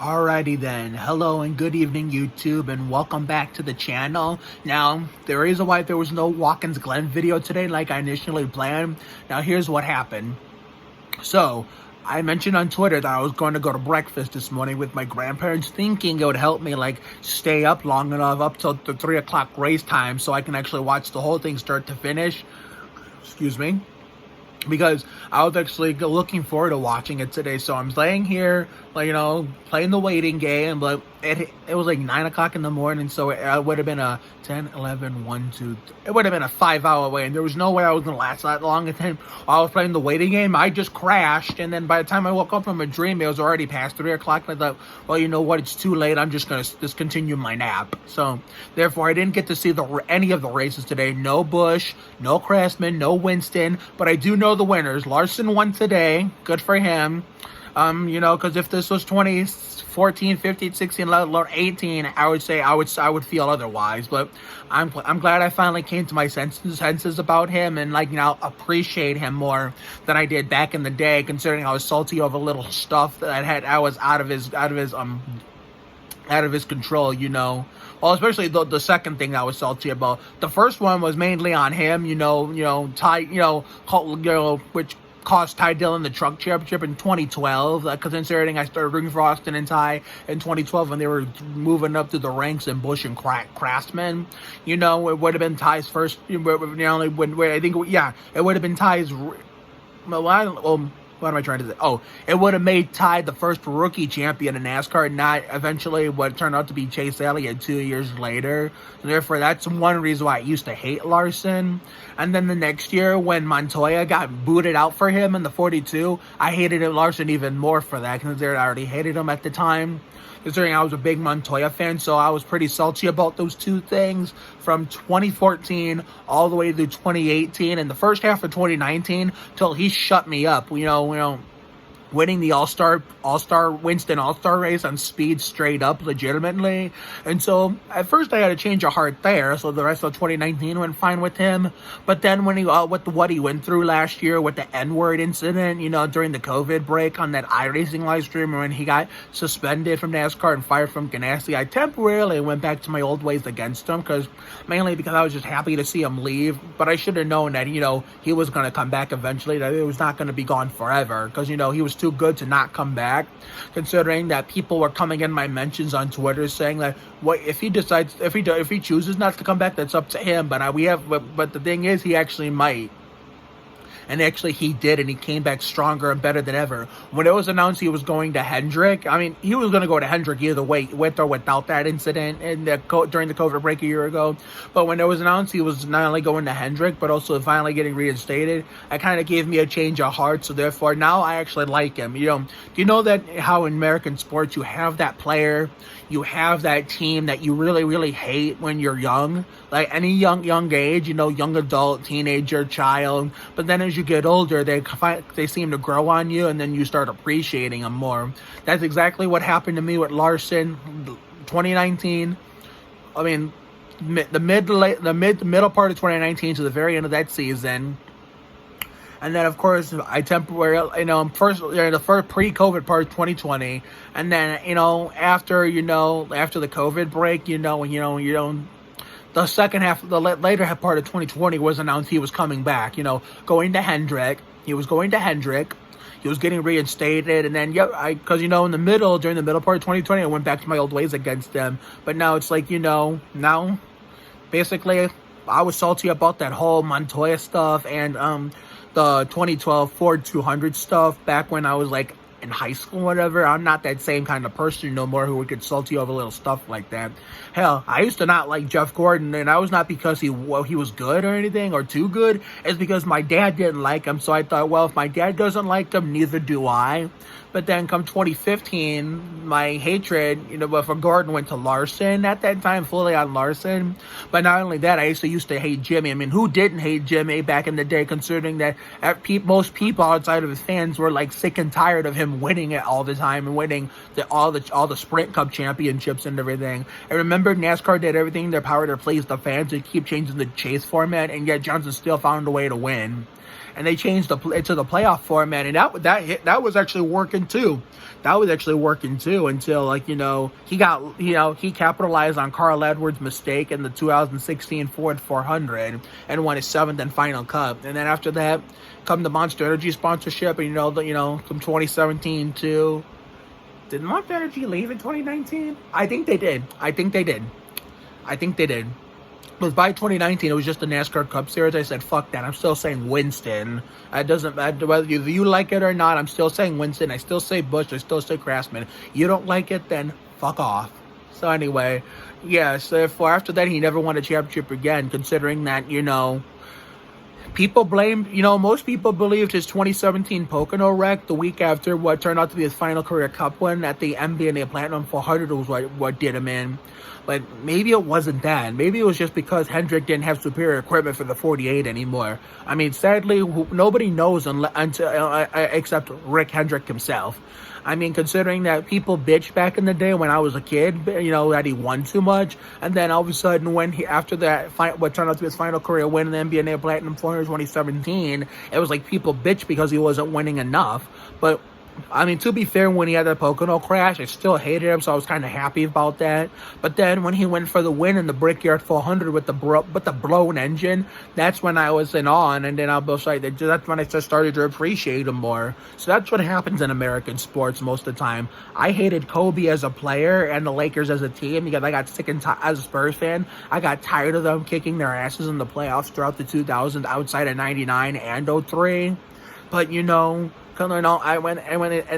Alrighty then, hello and good evening YouTube, and welcome back to the channel. Now, the reason why there was no Watkins Glen video today like I initially planned, now here's what happened. So, I mentioned on Twitter that I was going to go to breakfast this morning with my grandparents, thinking it would help me like stay up long enough up till the 3 o'clock race time so I can actually watch the whole thing start to finish. Excuse me. Because I was actually looking forward to watching it today. So I'm laying here, like, playing the waiting game, but it was like 9 o'clock in the morning, so it would have been a 10, 11, 1, 2, it would have been a 5-hour wait, and there was no way I was going to last that long. And then while I was playing the waiting game, I just crashed, and then by the time I woke up from a dream, it was already past 3 o'clock, and I thought, well, you know what, it's too late, I'm just going to discontinue my nap. So, therefore, I didn't get to see any of the races today. No Busch, no Craftsman, no Winston, but I do know the winners. Larson won today, good for him. Because if this was 2014, 15, 16, 18, I would say I would feel otherwise. But I'm glad I finally came to my senses about him and appreciate him more than I did back in the day. Considering I was salty over little stuff that I was out of his control, Well, especially the second thing I was salty about. The first one was mainly on him, which cost Ty Dillon the truck championship in 2012. Considering I started rooting for Austin and Ty in 2012 when they were moving up through the ranks in Busch and Craftsman. It would have been Ty's first. It would have been Ty's. What am I trying to say? Oh, it would have made Ty the first rookie champion in NASCAR, not eventually what turned out to be Chase Elliott 2 years later. Therefore, that's one reason why I used to hate Larson. And then the next year, when Montoya got booted out for him in the 42, I hated Larson even more for that, considering I already hated him at the time. Considering I was a big Montoya fan, so I was pretty salty about those two things from 2014 all the way through 2018 and the first half of 2019 till he shut me up. Winning the Winston All-Star race on speed straight up legitimately. And so at first I had a change of heart there, so the rest of 2019 went fine with him. But then when with what he went through last year with the N-word incident, during the COVID break on that iRacing live stream, when he got suspended from NASCAR and fired from Ganassi, I temporarily went back to my old ways against him, mainly because I was just happy to see him leave. But I should have known that, he was going to come back eventually, that it was not going to be gone forever, because, he was too good to not come back, considering that people were coming in my mentions on Twitter saying that if he chooses not to come back, that's up to him, but the thing is, he actually might. And actually he did, and he came back stronger and better than ever. When it was announced he was going to Hendrick, he was going to go to Hendrick either way, with or without that incident during the COVID break a year ago. But when it was announced he was not only going to Hendrick, but also finally getting reinstated, it kind of gave me a change of heart. So therefore, now I actually like him. Do you know that how in American sports you have that player, you have that team that you really, really hate when you're young? Like any young age, young adult, teenager, child. But then as you get older, they seem to grow on you, and then you start appreciating them more. That's exactly what happened to me with Larson, 2019. The middle part of 2019 to the very end of that season. And then, of course, I temporarily, the first pre-COVID part of 2020. And then, after the COVID break, the second half, the later part of 2020 was announced he was coming back, going to Hendrick. He was going to Hendrick. He was getting reinstated. And then, during the middle part of 2020, I went back to my old ways against them. But now it's like, now, basically, I was salty about that whole Montoya stuff and, the 2012 Ford 200 stuff back when I was like in high school, whatever. I'm not that same kind of person no more who would get salty over little stuff like that. Hell, I used to not like Jeff Gordon, and that was not because he was good or anything or too good. It's because my dad didn't like him, so I thought, well, if my dad doesn't like him, neither do I. But then come 2015, my hatred, for Gordon went to Larson at that time, fully on Larson. But not only that, I used to hate Jimmy. Who didn't hate Jimmy back in the day, considering that most people outside of his fans were like sick and tired of him winning it all the time and winning all the Sprint Cup championships and everything. I remember NASCAR did everything in their power to please the fans to keep changing the chase format, and yet Johnson still found a way to win. and they changed to the playoff format, and that was actually working too. That was actually working too until, like, he capitalized on Carl Edwards' mistake in the 2016 Ford 400 and won his 7th and final cup. And then after that, come the Monster Energy sponsorship, and from 2017 to. Did Monster Energy leave in 2019? I think they did. Because by 2019, it was just the NASCAR Cup Series. I said, fuck that. I'm still saying Winston. It doesn't matter whether you like it or not. I'm still saying Winston. I still say Busch. I still say Craftsman. You don't like it, then fuck off. So anyway, yeah, so therefore, after that, he never won a championship again, considering that, people blamed, most people believed his 2017 Pocono wreck the week after what turned out to be his final career cup win at the MBNA Platinum 400 was what did him in. But maybe it wasn't that. Maybe it was just because Hendrick didn't have superior equipment for the 48 anymore. I mean, sadly, nobody knows except Rick Hendrick himself. I mean, considering that people bitched back in the day when I was a kid, that he won too much. And then all of a sudden, after that, what turned out to be his final career win in the NBA Platinum 400 2017, it was like people bitched because he wasn't winning enough. But I mean, to be fair, when he had that Pocono crash, I still hated him, so I was kind of happy about that. But then when he went for the win in the Brickyard 400 with the blown engine, that's when I was in awe, and then I was like, that's when I just started to appreciate him more. So that's what happens in American sports most of the time. I hated Kobe as a player and the Lakers as a team because I got sick and tired as a Spurs fan. I got tired of them kicking their asses in the playoffs throughout the 2000s, outside of 99 and 03. But at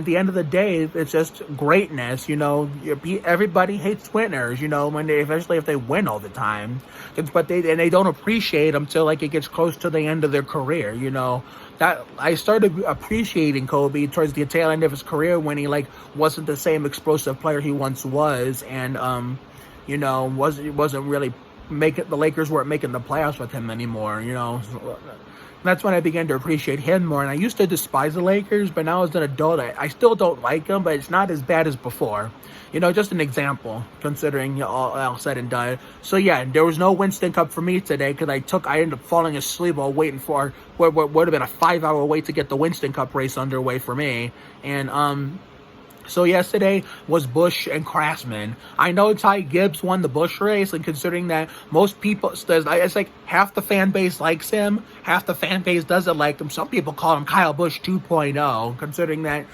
the end of the day, it's just greatness. Everybody hates winners. Especially if they win all the time, but they don't appreciate them till like it gets close to the end of their career. That I started appreciating Kobe towards the tail end of his career when he wasn't the same explosive player he once was, and wasn't really the Lakers weren't making the playoffs with him anymore. That's when I began to appreciate him more. And I used to despise the Lakers, but now as an adult, I still don't like them, but it's not as bad as before. Just an example, considering all said and done. So yeah, there was no Winston Cup for me today because I ended up falling asleep while waiting for what would have been a 5-hour wait to get the Winston Cup race underway for me. And so yesterday was Busch and Craftsman. I know Ty Gibbs won the Busch race, and considering that most people, it's like half the fan base likes him, half the fan base doesn't like him. Some people call him Kyle Busch 2.0, considering that,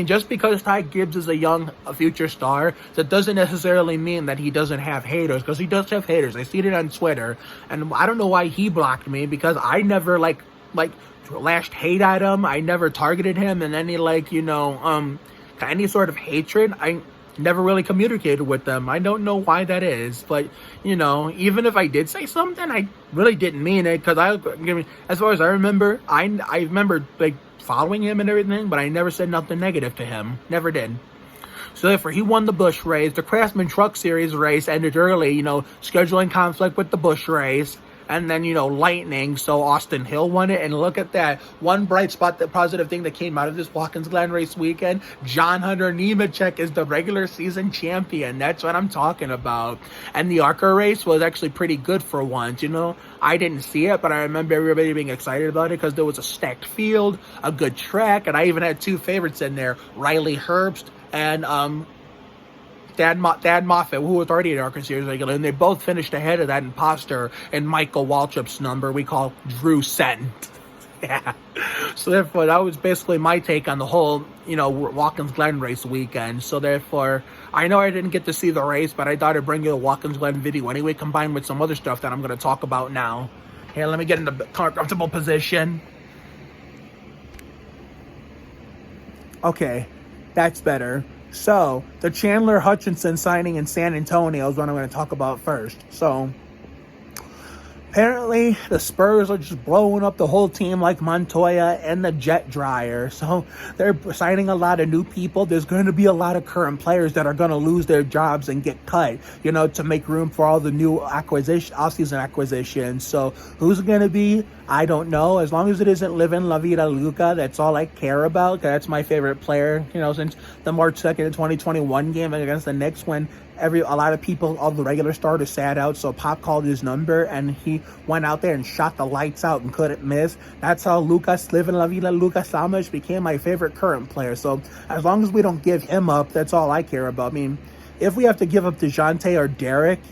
just because Ty Gibbs is a future star, that doesn't necessarily mean that he doesn't have haters, because he does have haters. I see it on Twitter, and I don't know why he blocked me, because I never, lashed hate at him. I never targeted him in any any sort of hatred. I never really communicated with them. I don't know why that is, but even if I did say something, I really didn't mean it, because as far as I remember, I remember following him and everything, but I never said nothing negative to him. Never did. So therefore, he won the Busch race. The Craftsman Truck Series race ended early, scheduling conflict with the Busch race. And then, lightning, so Austin Hill won it. And look at that. One bright spot, the positive thing that came out of this Watkins Glen Race weekend, John Hunter Nemechek is the regular season champion. That's what I'm talking about. And the ARCA race was actually pretty good for once, I didn't see it, but I remember everybody being excited about it because there was a stacked field, a good track, and I even had two favorites in there, Riley Herbst and Dan Moffitt, who was already an ARCA Series regular, and they both finished ahead of that imposter and Michael Waltrip's number we call Drew Sent. Yeah. So therefore, that was basically my take on the whole, Watkins Glen race weekend. So therefore, I know I didn't get to see the race, but I thought I'd bring you a Watkins Glen video anyway, combined with some other stuff that I'm going to talk about now. Here, let me get in the comfortable position. Okay, that's better. So, the Chandler Hutchinson signing in San Antonio is what I'm going to talk about first. So, apparently, the Spurs are just blowing up the whole team like Montoya and the jet dryer. So, they're signing a lot of new people. There's going to be a lot of current players that are going to lose their jobs and get cut, to make room for all the new off-season acquisitions. So, who's it going to be? I don't know. As long as it isn't Livin' La Vida Luca, that's all I care about. That's my favorite player, since the March 2nd, 2021 game against the Knicks when a lot of people, all the regular starters sat out, so Pop called his number, and he went out there and shot the lights out and couldn't miss. That's how Lucas, Living La Vida Lucas Samas, became my favorite current player. So as long as we don't give him up, that's all I care about. I mean, if we have to give up DeJounte or Derek,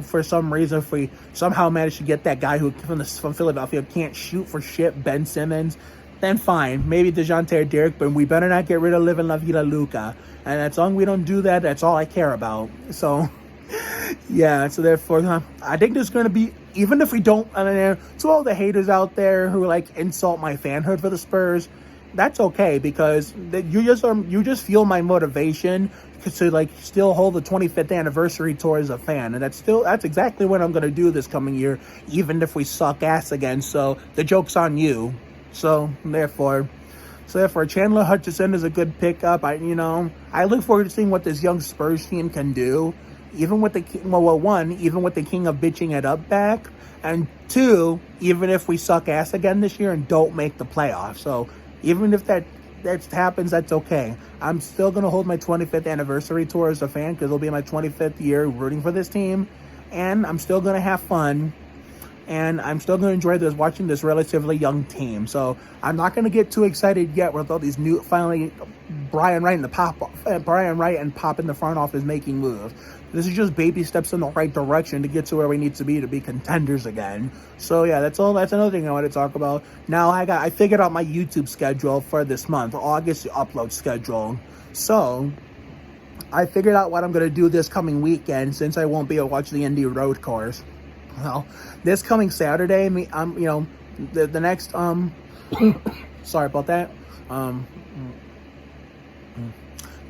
for some reason, if we somehow manage to get that guy who from Philadelphia can't shoot for shit, Ben Simmons, then fine. Maybe DeJounte or Derek, but we better not get rid of Living La Vida Luca. And as long as we don't do that, that's all I care about. So, yeah, so therefore, I think there's going to be, even if we don't, to all the haters out there who, insult my fanhood for the Spurs, that's okay, because you just feel my motivation to still hold the 25th anniversary tour as a fan, and that's exactly what I'm going to do this coming year, even if we suck ass again. So the joke's on you. So therefore Chandler Hutchinson is a good pickup. I look forward to seeing what this young Spurs team can do, even with the king of bitching it up back, and two, even if we suck ass again this year and don't make the playoffs. So even if that happens, that's okay. I'm still going to hold my 25th anniversary tour as a fan, because it'll be my 25th year rooting for this team, and I'm still going to have fun, and I'm still going to enjoy watching this relatively young team. So I'm not going to get too excited yet with all these new, finally, Brian Wright and Pop in the front office making moves. This is just baby steps in the right direction to get to where we need to be contenders again. So yeah, that's all. That's another thing I want to talk about. Now I figured out my YouTube schedule for this month, August upload schedule. So I figured out what I'm going to do this coming weekend, since I won't be able to watch the Indy Road Course. Well, this coming Saturday, the next sorry about that.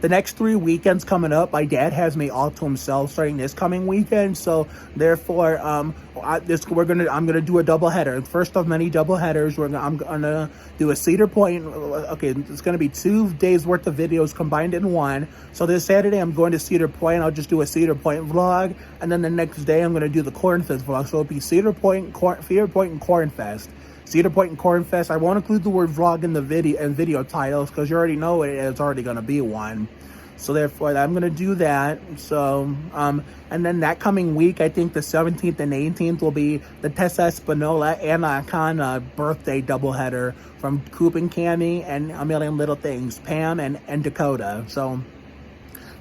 The next 3 weekends coming up, my dad has me all to himself starting this coming weekend. So therefore, I'm gonna do a doubleheader. First of many doubleheaders. I'm gonna do a Cedar Point. Okay, it's gonna be 2 days worth of videos combined in one. So this Saturday I'm going to Cedar Point. I'll just do a Cedar Point vlog, and then the next day I'm gonna do the Cornfest vlog. So it'll be Cedar Point and Cornfest. Cedar Point and Cornfest. I won't include the word vlog in the video titles, because you already know it's already going to be one. So therefore, I'm going to do that. So, and then that coming week, I think the 17th and 18th will be the Tessa, Espinola, and Akana birthday doubleheader from Coop and Cammy and A Million Little Things, Pam and Dakota. So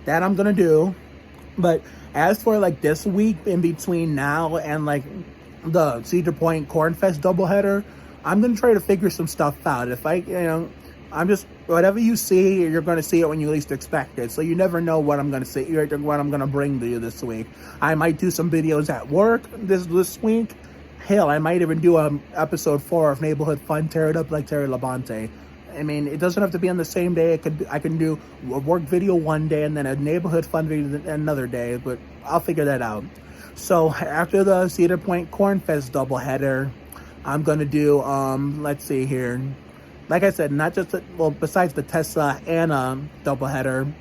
that I'm going to do. But as for this week in between now and the Cedar Point Cornfest doubleheader, I'm going to try to figure some stuff out. If I'm just, whatever you see, you're going to see it when you least expect it. So you never know what I'm going to see, what I'm going to bring to you this week. I might do some videos at work this week. Hell, I might even do episode 4 of Neighborhood Fun, Tear It Up Like Terry Labonte. I mean, it doesn't have to be on the same day. I can do a work video one day and then a Neighborhood Fun video another day, but I'll figure that out. So after the Cedar Point Cornfest doubleheader, I'm going to do, let's see here. Like I said, not just, besides the Tessa Anna doubleheader,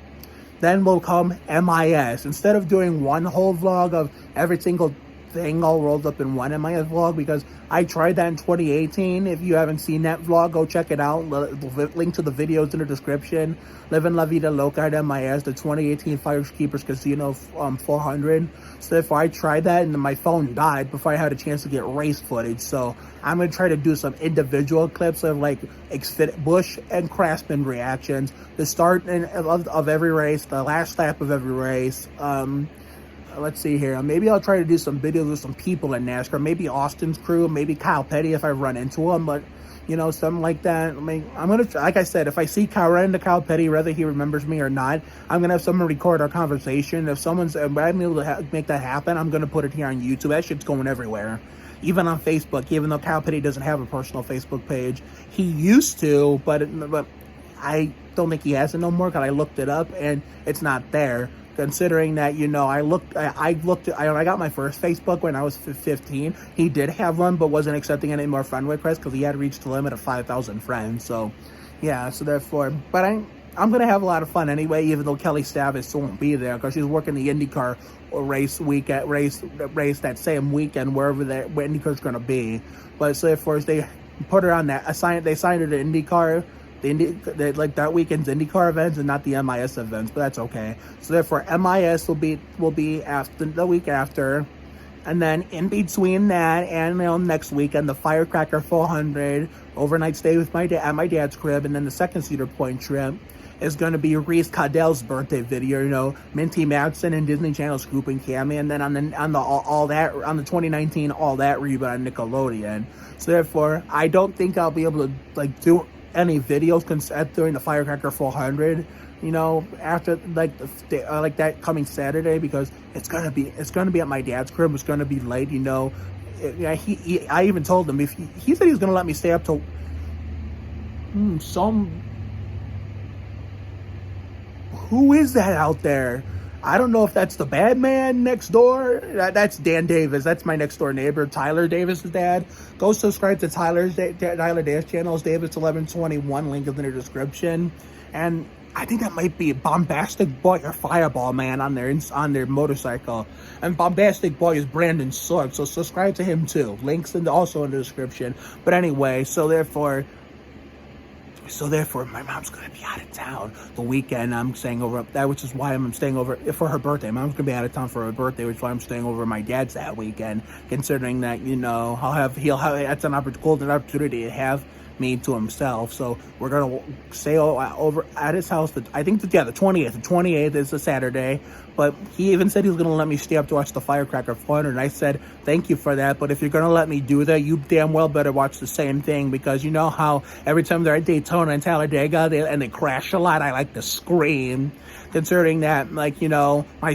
then will come MIS. Instead of doing one whole vlog of every single thing all rolled up in one MIS vlog, because I tried that in 2018. If you haven't seen that vlog, go check it out. Link to the videos in the description. Living La Vida Loca at MIS, the 2018 Firekeepers Casino 400. So if I tried that and my phone died before I had a chance to get race footage, so I'm going to try to do some individual clips of Busch and Craftsman reactions, the start of every race, the last lap of every race. Let's see here. Maybe I'll try to do some videos with some people in NASCAR. Maybe Austin's crew, maybe Kyle Petty if I run into him, but something like that. I mean, I'm gonna, like I said, if I see run into Kyle Petty, whether he remembers me or not, I'm gonna have someone record our conversation. If I'm able to make that happen, I'm gonna put it here on YouTube. That shit's going everywhere, even on Facebook. Even though Kyle Petty doesn't have a personal Facebook page, he used to, but I don't think he has it no more, because I looked it up and it's not there. Considering that, I got my first Facebook when I was 15. He did have one, but wasn't accepting any more friend requests because he had reached the limit of 5,000 friends. So, yeah, so therefore, but I'm going to have a lot of fun anyway, even though Kelly Stavis won't be there because she's working the IndyCar race that same weekend, where IndyCar's going to be. But so, of course, they put her on that, they signed her to IndyCar like that weekend's IndyCar events and not the MIS events, but that's okay. So therefore, MIS will be after the week after, and then in between that and next weekend, the Firecracker 400 overnight stay with at my dad's crib, and then the second Cedar Point trip is going to be Reece Caddell's birthday video, Minty Madsen and Disney Channel scooping Cammy, and then on the 2019 All That reboot on Nickelodeon. So therefore, I don't think I'll be able to do any videos during the Firecracker 400, after like that coming Saturday, because it's gonna be at my dad's crib. It's gonna be late, I even told him, if he said he was gonna let me stay up till who is that out there? I don't know if that's the bad man next door. That's Dan Davis. That's my next door neighbor, Tyler Davis' dad. Go subscribe to Tyler Davis channels, Davis1121. Link is in the description. And I think that might be Bombastic Boy or Fireball Man on their motorcycle. And Bombastic Boy is Brandan Sorg, so subscribe to him too. Links also in the description. But anyway, so therefore, my mom's going to be out of town the weekend. I'm staying over up there, which is why I'm staying over for her birthday. Mom's going to be out of town for her birthday, which is why I'm staying over at my dad's that weekend, considering that, he'll have that's an golden opportunity to have me to himself. So we're going to stay over at his house. I think, the 28th. The 28th is a Saturday. But he even said he was going to let me stay up to watch the Firecracker 400. And I said, thank you for that. But if you're going to let me do that, you damn well better watch the same thing. Because you know how every time they're at Daytona and Talladega and they crash a lot, I like to scream. Considering that, my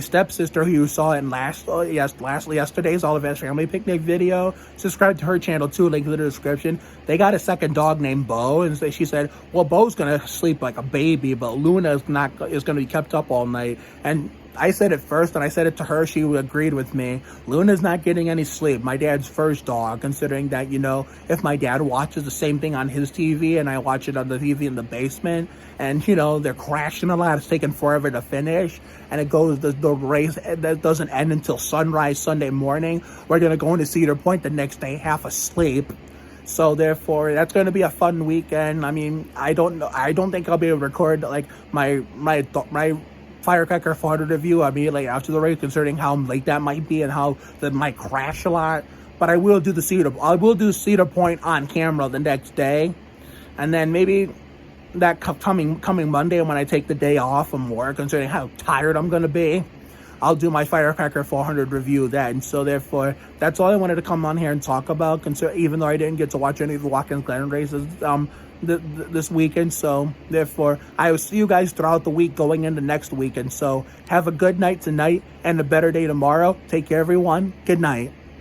stepsister, who you saw in yesterday's All of Us Family Picnic video, subscribe to her channel too, link in the description. They got a second dog named Bo, and she said, well, Bo's going to sleep like a baby, but Luna is going to be kept up all night. And I said it first, and I said it to her. She agreed with me. Luna's not getting any sleep. My dad's first dog, considering that, if my dad watches the same thing on his TV and I watch it on the TV in the basement, and, they're crashing a lot, it's taking forever to finish, and it goes, the race that doesn't end until sunrise Sunday morning. We're going to go into Cedar Point the next day, half asleep. So therefore, that's going to be a fun weekend. I mean, I don't think I'll be able to record, my Firecracker 400 review immediately after the race, considering how late that might be and how that might crash a lot. But I will do Cedar Point on camera the next day, and then maybe that coming Monday, when I take the day off from work, considering how tired I'm going to be, I'll do my Firecracker 400 review then. So therefore, that's all I wanted to come on here and talk about, even though I didn't get to watch any of the Watkins Glen races this weekend. So therefore, I will see you guys throughout the week going into next weekend. So have a good night tonight and a better day tomorrow. Take care, everyone. Good night.